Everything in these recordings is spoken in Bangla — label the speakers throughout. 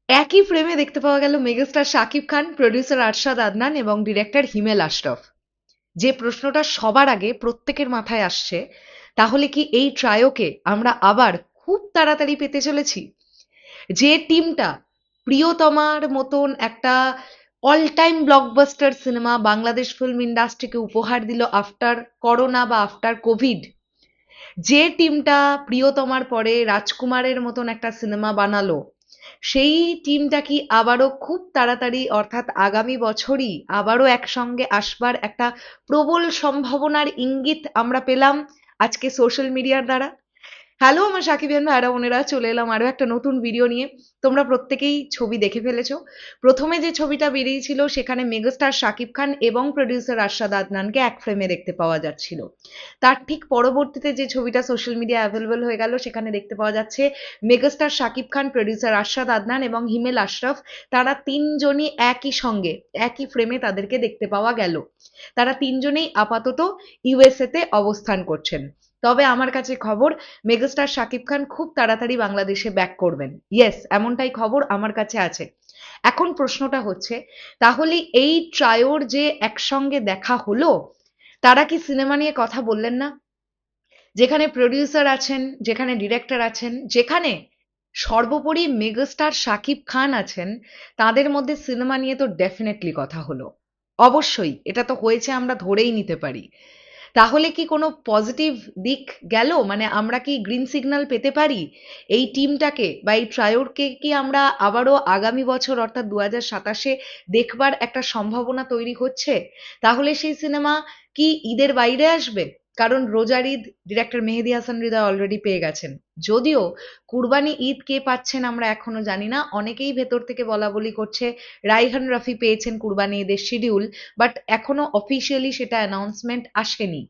Speaker 1: একই ফ্রেমে দেখতে পাওয়া গেল মেগাস্টার শাকিব খান, প্রডিউসার আরশাদ আদনান এবং ডিরেক্টর হিমেল আশরাফ। যে প্রশ্নটা সবার আগে প্রত্যেকের মাথায় আসছে, তাহলে কি এই ট্রায়োকে আমরা আবার খুব তাড়াতাড়ি পেতে চলেছি? যে টিমটা প্রিয়তমার মতন একটা অল টাইম ব্লকবাস্টার সিনেমা বাংলাদেশ ফিল্ম ইন্ডাস্ট্রিকে উপহার দিল আফটার করোনা বা আফটার কোভিড, যে টিমটা প্রিয়তমার পরে রাজকুমারের মতন একটা সিনেমা বানালো, সেই টিমটা কি আবারও খুব তাড়াতাড়ি অর্থাৎ আগামী বছরই আবারও একসঙ্গে আসবার একটা প্রবল সম্ভাবনার ইঙ্গিত আমরা পেলাম আজকে সোশ্যাল মিডিয়ার দ্বারা? হ্যালো আমার সাকিবিয়ান ভাইরা বোনেরা, চলে এলাম আরো একটা নতুন ভিডিও নিয়ে। তোমরা প্রত্যেকেই ছবি দেখে ফেলেছো। প্রথমে যে ছবিটা বেরিয়েছিল সেখানে মেগাস্টার শাকিব খান এবং প্রডিউসার আরশাদ আদনানকে এক ফ্রেমে দেখতে পাওয়া যাচ্ছিল। তার ঠিক পরবর্তীতে যে ছবিটা সোশ্যাল মিডিয়া অ্যাভেলেবল হয়ে গেল সেখানে দেখতে পাওয়া যাচ্ছে মেগাস্টার শাকিব খান, প্রডিউসার আরশাদ আদনান এবং হিমেল আশরাফ, তারা তিনজনই একই সঙ্গে একই ফ্রেমে তাদেরকে দেখতে পাওয়া গেল। তারা তিনজনেই আপাতত ইউএসএ তে অবস্থান করছেন। তবে আমার কাছে খবর, মেগাস্টার শাকিব খান খুব তাড়াতাড়ি বাংলাদেশে ব্যাক করবেন। ইয়েস, এমনটাই খবর আমার কাছে আছে। এখন প্রশ্নটা হচ্ছে, তাহলে এই ট্রায়োর যে একসঙ্গে দেখা হলো, তারা কি সিনেমা নিয়ে কথা বললেন না? যেখানে প্রডিউসার আছেন, যেখানে ডিরেক্টর আছেন, যেখানে সর্বোপরি মেগাস্টার শাকিব খান আছেন, তাদের মধ্যে সিনেমা নিয়ে তো ডেফিনেটলি কথা হলো। অবশ্যই এটা তো হয়েছে, আমরা ধরেই নিতে পারি। তাহলে কি কোনো পজিটিভ দিক গেল? মানে আমরা কি গ্রিন সিগন্যাল পেতে পারি? এই টিমটাকে বা এই ট্রায়োরকে কি আমরা আবারও আগামী বছর অর্থাৎ 2027-এ দেখবার একটা সম্ভাবনা তৈরি হচ্ছে? তাহলে সেই সিনেমা কি ঈদের বাইরে আসবে? কারণ রোজার ঈদ ডিরেক্টর মেহেদী হাসান হৃদয় অলরেডি পেয়ে গেছেন। যদিও কুরবানি ঈদ কে পাচ্ছেন আমরা এখনো জানি না। অনেকেই ভেতর থেকে বলাবলি করছে রাইহান রাফি পেয়েছেন কুরবানি ঈদের শিডিউল, বাট এখনো অফিসিয়ালি সেটা অ্যানাউন্সমেন্ট আসেনি।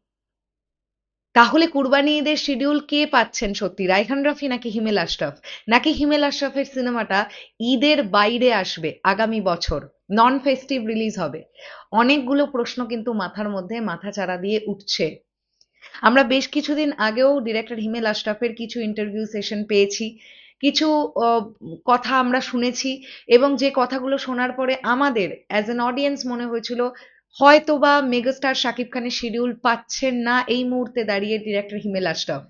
Speaker 1: তাহলে কুরবানি ঈদের শিডিউল কে পাচ্ছেন সত্যি, রাইহান রাফি নাকি হিমেল আশরাফ? নাকি হিমেল আশরাফের সিনেমাটা ঈদের বাইরে আসবে আগামী বছর, নন ফেস্টিভ রিলিজ হবে? অনেকগুলো প্রশ্ন কিন্তু মাথার মধ্যে মাথাচাড়া দিয়ে উঠছে। আমরা বেশ কিছুদিন আগেও ডিরেক্টর হিমেল আশরাফের কিছু ইন্টারভিউ সেশন পেয়েছি, কিছু কথা আমরা শুনেছি, এবং যে কথাগুলো শোনার পরে আমাদের অ্যাজ অ্যান অডিয়েন্স মনে হয়েছিল হয়তোবা মেগাস্টার শাকিব খানের শিডিউল পাচ্ছেন না এই মুহূর্তে দাঁড়িয়ে ডিরেক্টর হিমেল আশরাফ।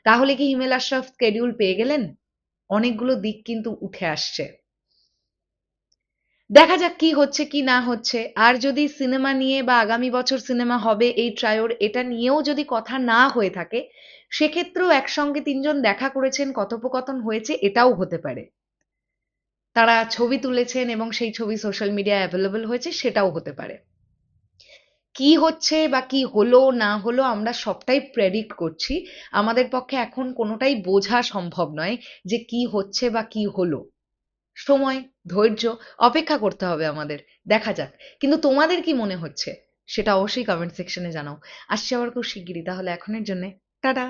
Speaker 1: তাহলে কি হিমেল আশরাফ স্কেডিউল পেয়ে গেলেন? অনেকগুলো দিক কিন্তু উঠে আসছে। দেখা যাক কি হচ্ছে কি না হচ্ছে। আর যদি সিনেমা নিয়ে বা আগামী বছর সিনেমা হবে এই ট্রায়োর, এটা নিয়েও যদি কথা না হয়ে থাকে, সেক্ষেত্রেও একসঙ্গে তিনজন দেখা করেছেন, কথোপকথন হয়েছে, এটাও হতে পারে। তারা ছবি তুলেছেন এবং সেই ছবি সোশ্যাল মিডিয়ায় অ্যাভেলেবল হয়েছে, সেটাও হতে পারে। কি হচ্ছে বা কি হলো না হলো আমরা সবটাই প্রেডিক্ট করছি। আমাদের পক্ষে এখন কোনোটাই বোঝা সম্ভব নয় যে কি হচ্ছে বা কি হলো। সময়, ধৈর্য, অপেক্ষা করতে হবে আমাদের। দেখা যাক। কিন্তু তোমাদের কি মনে হচ্ছে সেটা অবশ্যই কমেন্ট সেকশনে জানাও। আসছি আবার খুব শিগগিরই। তাহলে এখনের জন্যে টাটা।